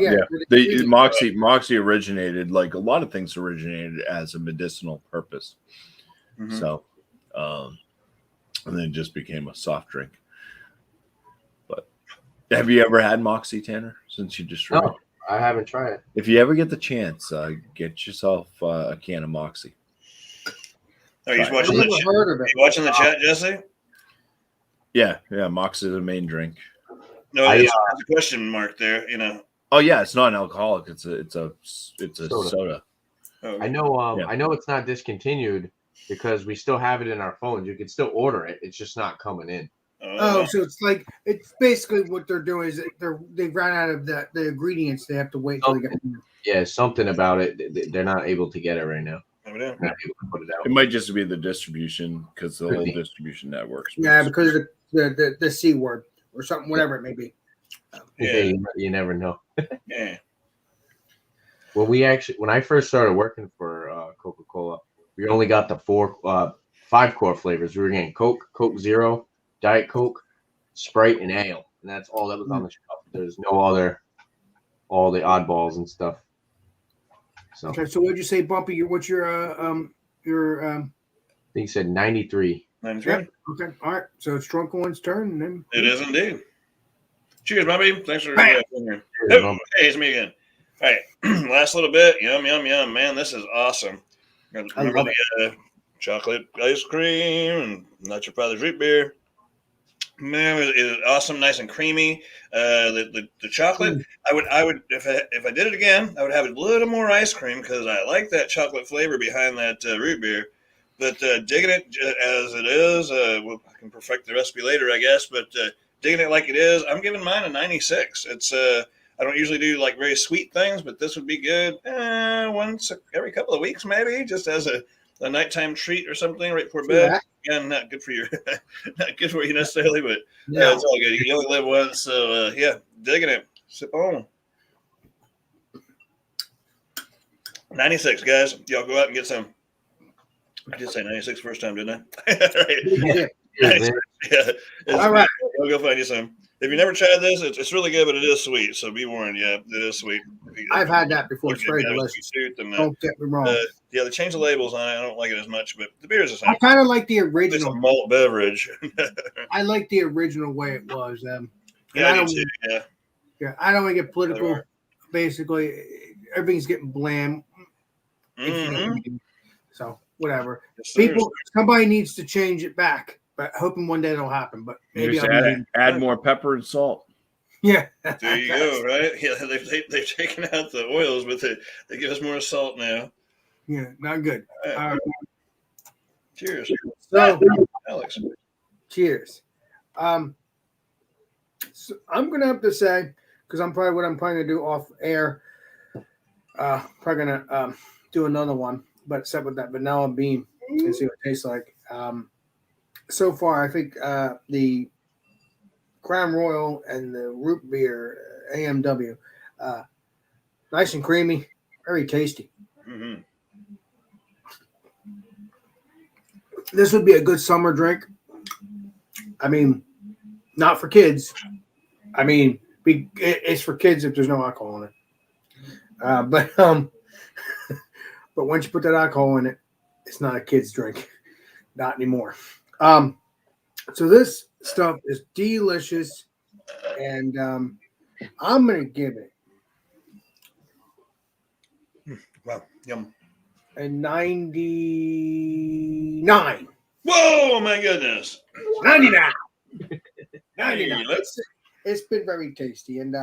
the Moxie originated, like a lot of things originated as a medicinal purpose. So and then it just became a soft drink. But have you ever had Moxie, Tanner, since you distribute? No, I haven't tried it. If you ever get the chance, get yourself a can of Moxie. Are you watching I've the never chat? heard of Are it. you watching the chat, Jesse? Yeah, Moxie is the main drink. No, there's a question mark there. Oh yeah, it's not an alcoholic. It's a soda. Oh, I know. I know it's not discontinued because we still have it in our phones. You can still order it. It's just not coming in. Oh, so it's basically what they're doing is they've run out of the ingredients. They have to wait until they get. Yeah, something about it. They're not able to get it right now. yeah. They're not able to put it out. It might just be the distribution because the whole distribution networks. Yeah, because of the C word or something, whatever it may be. Yeah, you never know. Yeah. Well, when I first started working for Coca-Cola, we only got the 5 core flavors. We were getting Coke, Coke Zero, Diet Coke, Sprite, and Ale, and that's all that was on the shelf. There's no other, all the oddballs and stuff. So Okay, so what'd you say, Bumpy? What's your I think he said 93. 93. Yep. Okay, all right. So it's Drunk One's turn, and then It is indeed. Cheers, Bobby. Thanks for Bam. being here. Cheers, Oh, Bubba. hey, it's me again. All right, last little bit. Yum, yum, yum. Man, this is awesome. Remember love the chocolate ice cream and not your father's root beer? Man, it is awesome, nice and creamy. The chocolate, I would if I did it again, I would have a little more ice cream because I like that chocolate flavor behind that root beer. But digging it as it is, well, I can perfect the recipe later, I guess. But digging it like it is, I'm giving mine a 96. It's I don't usually do like very sweet things, but this would be good once every couple of weeks, maybe, just as a nighttime treat or something right before bed. Again, not good for you, not good for you necessarily, but it's all good. You only live once, so yeah, digging it. Sip on. 96, guys. Y'all go out and get some. I did say 96 first time, didn't I? Right. Yeah. All right. I'll go find you some. If you never tried this, it's really good, but it is sweet. So be warned. Yeah, it is sweet. I've had that before. It's very delicious. And, don't get me wrong. Yeah, they changed the labels on it. I don't like it as much, but the beer is the same. I kind of like the It's original. a malt beverage. I like the original way it was. Yeah, I do too. Yeah. Yeah, I don't want to get political. Basically, everything's getting bland. If you know what I mean. So whatever. Yes, People, somebody needs to change it back. But hoping one day it'll happen. But maybe Just add more pepper and salt. Yeah. There you go. Right? Yeah, they've taken out the oils, but they give us more salt now. Yeah, not good. Right. Cheers. So, Alex. Cheers. So I'm gonna have to say, because I'm probably gonna do off air. Probably gonna do another one, but except with that vanilla bean and see what it tastes like. So far, I think the Crown Royal and the root beer AMW, nice and creamy, very tasty. Mm-hmm. This would be a good summer drink. I mean, not for kids. I mean, it's for kids if there's no alcohol in it. But once you put that alcohol in it, it's not a kid's drink, not anymore. So this stuff is delicious, and I'm gonna give it Wow, yum. a 99. Whoa, my goodness. 99. Hey, It's been very tasty, and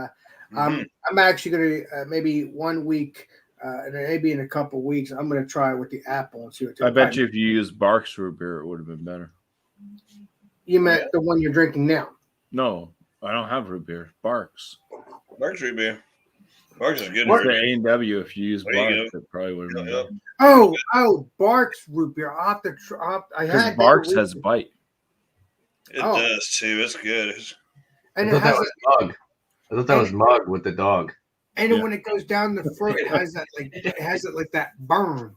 I'm actually gonna maybe 1 week, and maybe in a couple weeks, I'm gonna try it with the apple and see what. I bet you if you used Barks root beer, it would have been better. You meant the one you're drinking now? No, I don't have root beer. Barks. Barks root beer. Barks is good. It's the A&W. If you use There you Barks, it probably would have been better. Oh, Barks root beer. I'll have to try. Because Barks has bite. It does too. It's good. And I thought that was Mug. I thought that was Mug with the dog. And then when it goes down the throat, it has that like that burn.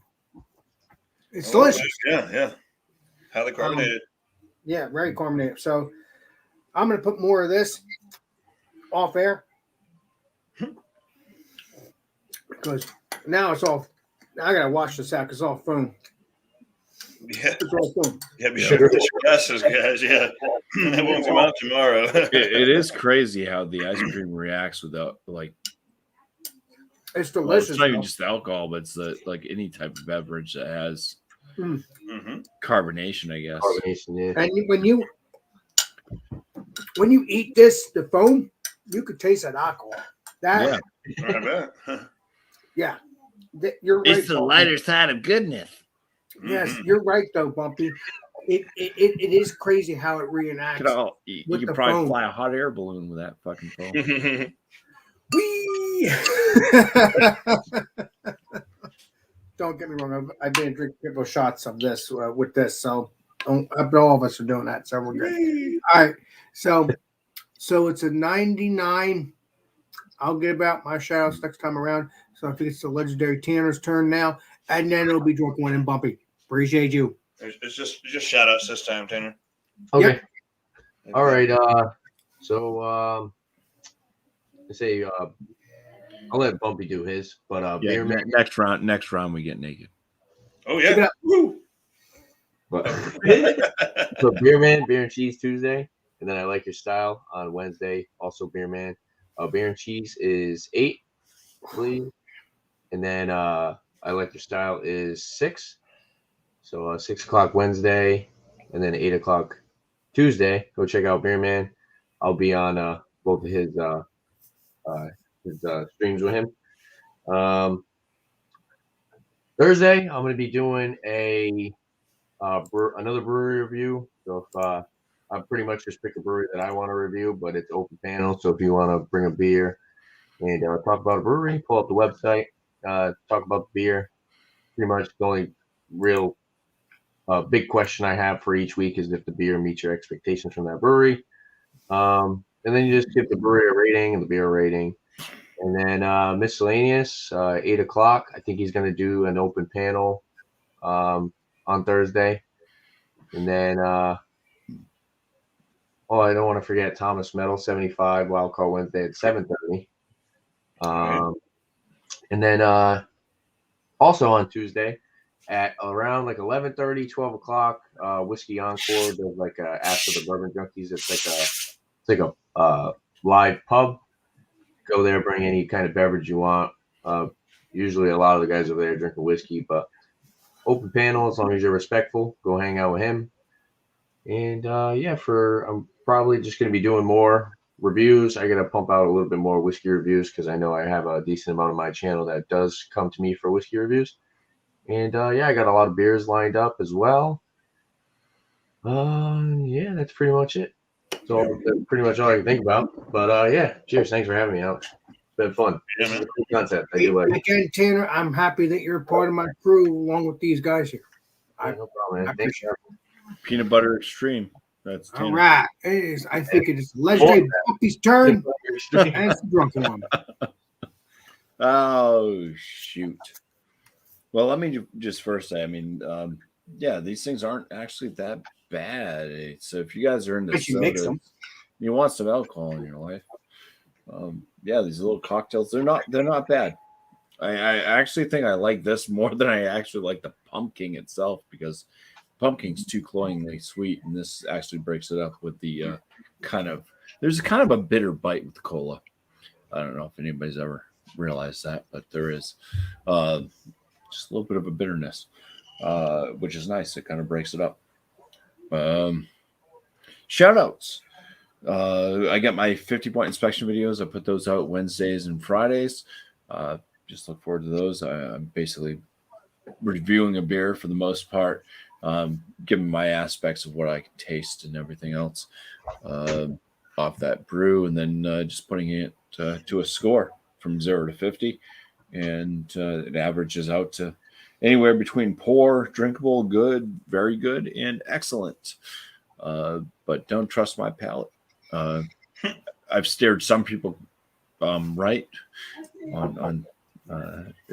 It's delicious. Yeah. Highly carbonated. Yeah, very carbonated. So I'm gonna put more of this off air because now it's all. I gotta wash this out because it's all foam. Yeah. It's all foam. Yeah, be sure to wash your glasses, guys. Yeah. That won't come out tomorrow. It is crazy how the ice cream reacts without It's delicious. It's not even just the alcohol, but it's like any type of beverage that has carbonation, I guess. Carbonation, yeah. And when you eat this, the foam, you could taste that alcohol. I bet. Yeah. You're right. It's the lighter side of goodness. Yes, you're right though, Bumpy. It is crazy how it reenacts. You could probably foam. Fly a hot air balloon with that fucking foam. Whee! Don't get me wrong. I've been drinking a couple shots of this with this, so but all of us are doing that, so we're good. All right, so it's a 99. I'll give out my shout outs next time around. So I think it's the legendary Tanner's turn now. And then it'll be Drunk One and Bumpy. Appreciate you. It's just shout outs this time, Tanner. Okay. All right. So let's say I'll let Bumpy do his, but Yeah, Beer Man. next round we get naked. Oh yeah. Woo. But so Beer Man, Beer and Cheese Tuesday, and then I Like Your Style on Wednesday. Also Beer Man. Beer and Cheese is 8, please, and then I Like Your Style is 6. So 6 o'clock Wednesday, and then 8 o'clock Tuesday. Go check out Beer Man. I'll be on both of his streams with him. Thursday, I'm going to be doing another brewery review. So if I pretty much just pick a brewery that I want to review, but it's open panel. So if you want to bring a beer and talk about a brewery, pull up the website, talk about the beer. Pretty much the only real big question I have for each week is if the beer meets your expectations from that brewery. And then you just give the brewery a rating and the beer a rating. And then miscellaneous, 8 o'clock. I think he's going to do an open panel on Thursday. And then, I don't want to forget Thomas Metal 75 Wild Card Wednesday at 7:30. And then also on Tuesday at around like 11:30, 12 o'clock, Whiskey Encore does like after the Bourbon Junkies. It's like a live pub. Go there, bring any kind of beverage you want. Usually a lot of the guys over there drinking whiskey, but open panel as long as you're respectful. Go hang out with him. And I'm probably just going to be doing more reviews. I got to pump out a little bit more whiskey reviews because I know I have a decent amount of my channel that does come to me for whiskey reviews. And I got a lot of beers lined up as well. That's pretty much it. So that's pretty much all I can think about. But cheers. Thanks for having me, Alex. It's been fun. Yeah, This is man. a cool concept. I do like it. Again, Tanner, I'm happy that you're part of my crew along with these guys here. Yeah, no problem, man. I Thanks. appreciate Peanut butter extreme. That's All Tanner. right. It is, I think it is legendary Bumpy's turn. And it's the drunken one. Oh shoot. Well, let me just first say, I mean, these things aren't actually that bad. So if you guys are into But you mix sodas, them. you want some alcohol in your life. These little cocktails, they're not bad. I actually think I like this more than I actually like the pumpkin itself because pumpkin's too cloyingly sweet, and this actually breaks it up with the there's kind of a bitter bite with the cola. I don't know if anybody's ever realized that, but there is just a little bit of a bitterness, which is nice. It kind of breaks it up. Shout outs. I got my 50-point inspection videos. I put those out Wednesdays and Fridays. Just look forward to those. I'm basically reviewing a beer for the most part, giving my aspects of what I can taste and everything else off that brew, and then just putting it to a score from 0 to 50. And it averages out to anywhere between poor, drinkable, good, very good, and excellent. But don't trust my palate. I've steered some people right on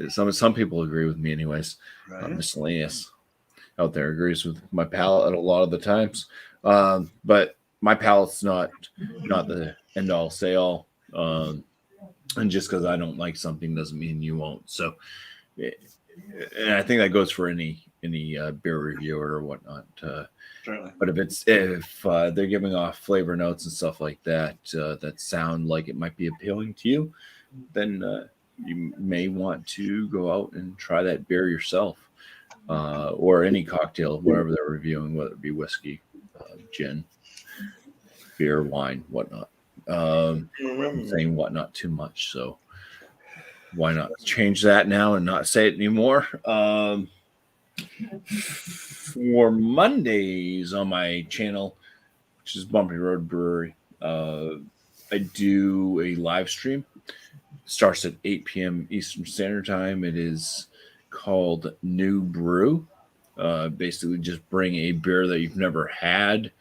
some people agree with me anyways. Right. Miscellaneous out there agrees with my palate a lot of the times, but my palate's not the end all say all, and just because I don't like something doesn't mean you won't. So and I think that goes for any beer reviewer or whatnot. Certainly. But if they're giving off flavor notes and stuff like that that sound like it might be appealing to you, then you may want to go out and try that beer yourself, or any cocktail, whatever they're reviewing, whether it be whiskey, gin, beer, wine, whatnot. I'm saying whatnot too much, so why not change that now and not say it anymore? For Mondays on my channel, which is Bumpy Road Brewery, I do a live stream. Starts at 8 p.m. Eastern Standard Time. It is called New Brew. Basically, just bring a beer that you've never had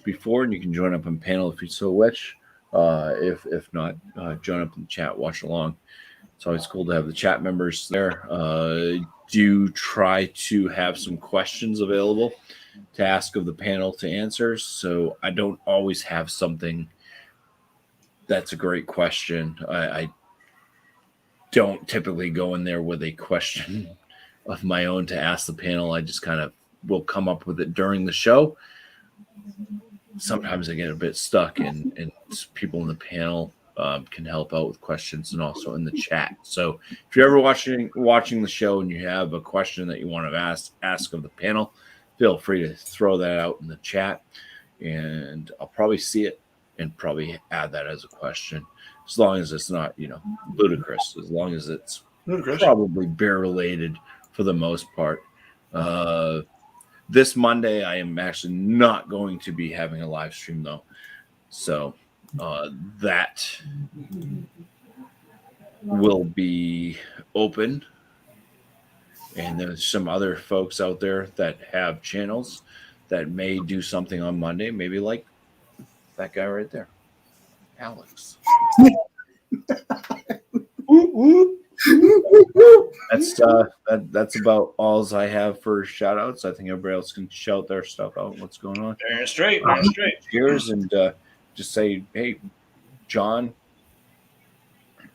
before, and you can join up on panel if you so wish. If not, join up in the chat, watch along. It's always cool to have the chat members there. Do try to have some questions available to ask of the panel to answer. So I don't always have something that's a great question. I don't typically go in there with a question of my own to ask the panel. I just kind of will come up with it during the show. Sometimes I get a bit stuck, and people in the panel can help out with questions and also in the chat. So if you're ever watching the show and you have a question that you want to ask of the panel, feel free to throw that out in the chat, and I'll probably see it and probably add that as a question, as long as it's not ludicrous, as long as it's probably bear related for the most part. This Monday, I am actually not going to be having a live stream, though. So that will be open. And there's some other folks out there that have channels that may do something on Monday, maybe like that guy right there, Alex. That's about all I have for shout outs. I think everybody else can shout their stuff out. What's going on? Darn straight. Cheers, and just say, hey, John,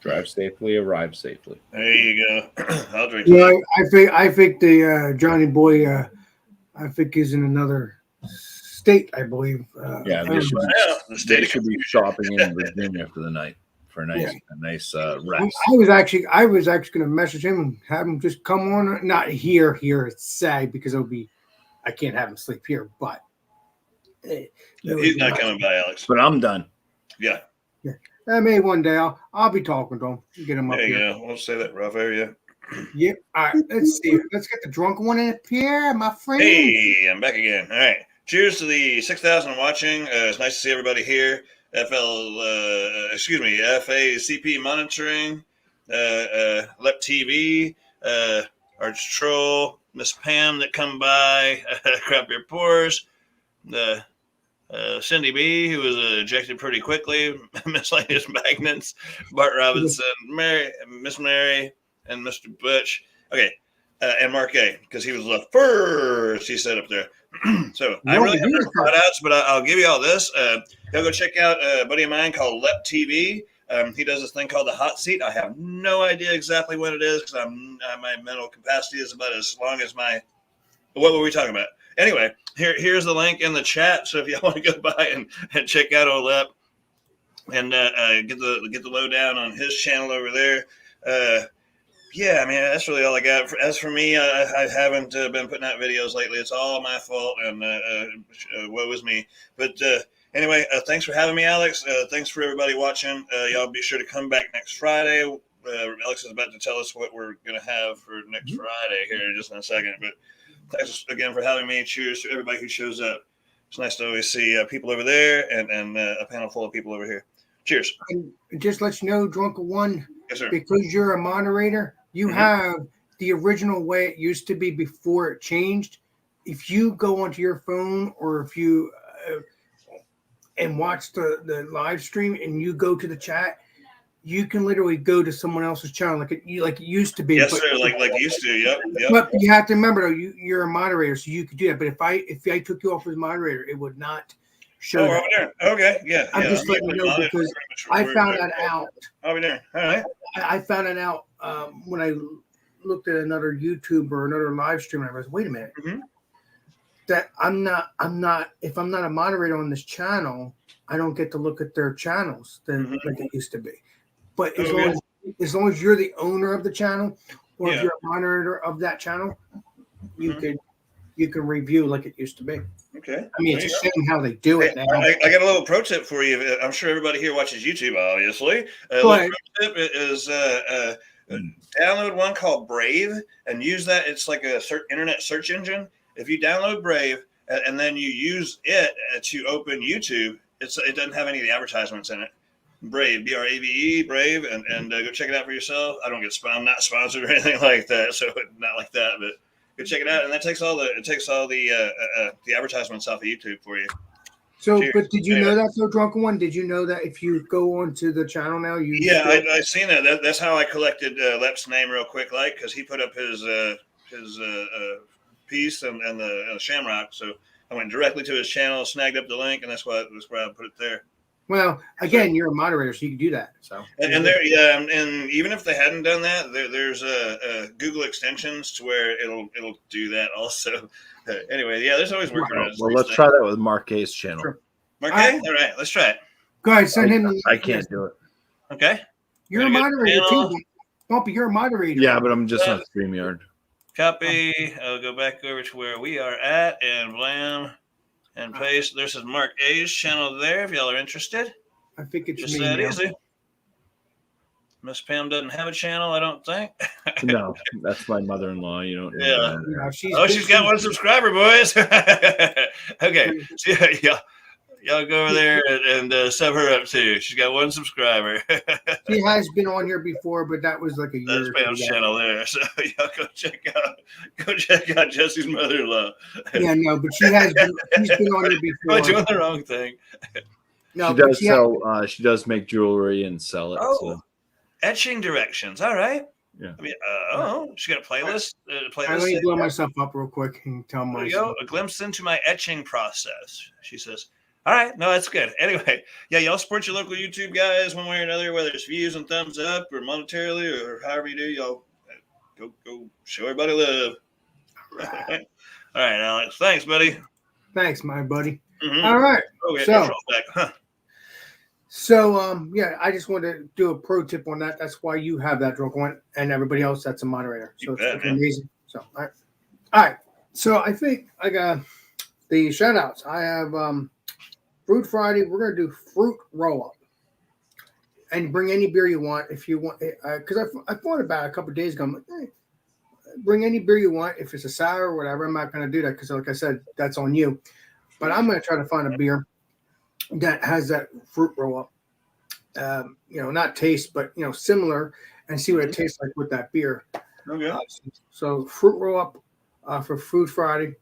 drive safely, arrive safely. There you go. I'll drink. Yeah, I think the Johnny Boy, I think he's in another state, I believe. Yeah, they should be shopping in Virginia for the night for a nice rest. I was actually going to message him and have him just come on. Not here. It's sad because I can't have him sleep here. But he's not coming by, Alex. But I'm done. Yeah. Maybe one day I'll be talking to him. Get him up there you here. go. We'll say that rough area. Yep. All right. Let's see. Let's get the drunk one in here, my friend. Hey, I'm back again. All right. Cheers to the 6,000 watching. It's nice to see everybody here. FACP monitoring, LEP TV, Arch Troll, Miss Pam that come by, Crap Your Pores, Cindy B, who was ejected pretty quickly, Miscellaneous Magnets, Bart Robinson, Miss Mary, and Mr. Butch. Okay, and Mark A, because he was the first, he said up there. So I really have no shout outs, but I'll give you all this. Y'all go check out a buddy of mine called LEP TV. He does this thing called the hot seat. I have no idea exactly what it is because my mental capacity is about as long as my. What were we talking about? Anyway, here's the link in the chat. So if y'all want to go by and check out old LEP and get the lowdown on his channel over there. Yeah, I mean, that's really all I got. As for me, I haven't been putting out videos lately. It's all my fault, and woe is me. But anyway, thanks for having me, Alex. Thanks for everybody watching. Y'all be sure to come back next Friday. Alex is about to tell us what we're going to have for next Friday here in just in a second. But thanks again for having me. Cheers to everybody who shows up. It's nice to always see people over there and a panel full of people over here. Cheers. And just let you know, Drunken One, yes, sir. Because you're a moderator, you have the original way it used to be before it changed. If you go onto your phone or if you and watch the live stream and you go to the chat, you can literally go to someone else's channel like it used to be. Yes, sir. Like used to. Yep. But you have to remember though, you're a moderator, so you could do that. But if I took you off as moderator, it would not show. Oh, over there. Okay. Yeah. I'm just letting you know because I found that out. Over there. All right. I found it out when I looked at another YouTube or another live stream. And I was, wait a minute, that I'm not. If I'm not a moderator on this channel, I don't get to look at their channels like it used to be. But as long as you're the owner of the channel, or if you're a moderator of that channel, you can review like it used to be. Okay. I mean, it's a shame how they do it now. I got a little pro tip for you. I'm sure everybody here watches YouTube, obviously. Pro tip is download one called Brave and use that. It's like a internet search engine. If you download Brave and then you use it to open YouTube, it doesn't have any of the advertisements in it. Brave, B-R-A-V-E, Brave, and go check it out for yourself. I'm not sponsored or anything like that, so not like that, but go check it out. And that takes all the advertisements off of YouTube for you. So, Cheers. but did you Anyway. know that, though, Drunken One? Did you know that if you go onto the channel now, you Yeah, I seen that. That's how I collected Lep's name real quick, like, because he put up his piece and the Shamrock. So I went directly to his channel, snagged up the link, and that's why I put it there. Well, again, you're a moderator, so you can do that. So, and there, yeah, and even if they hadn't done that, there's Google extensions to where it'll do that also. Anyway, yeah, there's always workarounds. Well, let's try that with Mark A's channel. Sure. Mark A? All right, let's try it. go ahead, send him. I can't do it. Okay. You're a Gotta get moderator the too, channel. Bumpy. You're a moderator. Yeah, but I'm just on StreamYard. Copy. I'll go back over to where we are at and blam and paste. There's his Mark A's channel there if y'all are interested. I think it's Just me that now. easy. Miss Pam doesn't have a channel, I don't think. No, that's my mother-in-law. You don't know Yeah. that. You know, She's got one subscriber, boys. Okay. So, y'all go over there and sub her up too. She's got one subscriber. She has been on here before, but that was like a That's year Pam's ago. channel there. So y'all go check out Jesse's mother-in-law. Yeah, no, but she's been on here Am I before. doing the wrong thing? No, She but does sell. She does make jewelry and sell it. Oh, So. etching directions. All right. Yeah. I mean, she got a playlist. I let me blow myself up real quick and tell There my. you go. A glimpse into my etching process. She says, all right. No, that's good. Anyway, yeah, y'all support your local YouTube guys one way or another, whether it's views and thumbs up or monetarily or however you do. Y'all go show everybody love. All right, Alex. Thanks, buddy. Thanks, my buddy. Mm-hmm. All right. Okay, So- back. Huh. So, yeah, I just wanted to do a pro tip on that. That's why you have that Drunk One and everybody else that's a moderator. So You bet, it's man. amazing. So, all right. So I think I got the shout outs. I have Fruit Friday. We're going to do fruit roll up and bring any beer you want if you want. Because I thought about it a couple of days ago. I'm like, hey, bring any beer you want. If it's a sour or whatever, I'm not going to do that because, like I said, that's on you. But I'm going to try to find a beer that has that fruit roll up, not taste, but similar, and see what it tastes like with that beer. Okay. So fruit roll up for Food Friday,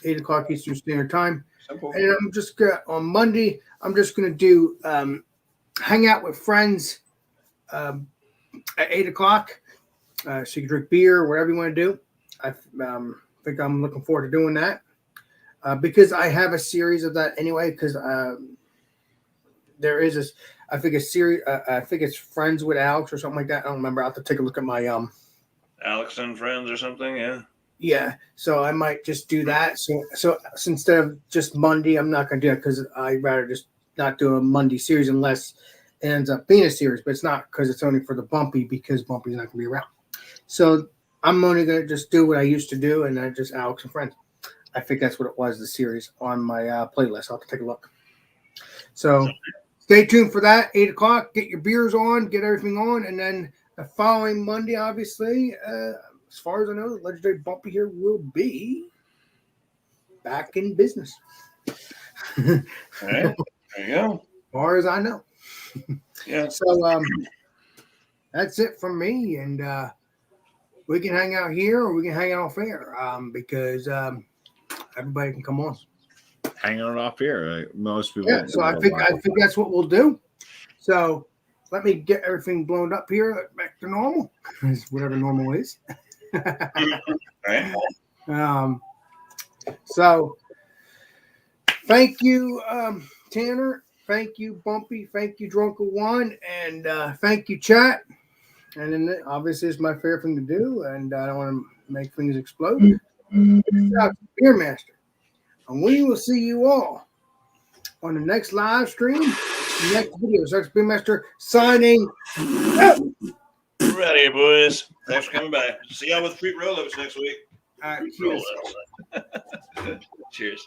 8:00 Eastern Standard Time. Simple. And I'm just on Monday. I'm just gonna do hang out with friends at 8:00. So you can drink beer or whatever you want to do. I think I'm looking forward to doing that because I have a series of that anyway. Because there is this, I think a series. I think it's Friends with Alex or something like that. I don't remember. I have to take a look at my Alex and Friends or something. Yeah. Yeah, so I might just do that. So instead of just Monday, I'm not going to do it because I'd rather just not do a Monday series unless it ends up being a series. But it's not because it's only for the Bumpy because Bumpy's not going to be around. So I'm only going to just do what I used to do, and then just Alex and Friends. I think that's what it was, the series on my playlist. I'll have to take a look. So stay tuned for that, 8:00. Get your beers on, get everything on, and then the following Monday, obviously, as far as I know, the legendary Bumpy here will be back in business. All right. There you go. As far as I know. Yeah. So that's it from me, and we can hang out here or we can hang out off air because everybody can come on. Hanging it off here. Most people. Yeah, so I think that's what we'll do. So let me get everything blown up here back to normal, whatever normal is. Right. So thank you, Tanner. Thank you, Bumpy. Thank you, Drunken One, and thank you, chat. And then obviously it's my favorite thing to do, and I don't want to make things explode. Shout out to Beer Master, and we will see you all on the next live stream, next video. So that's Beer Master signing out. Ready, boys. Thanks for coming by. See y'all with fruit roll-ups next week. All right, cheers. Roll-ups. Cheers.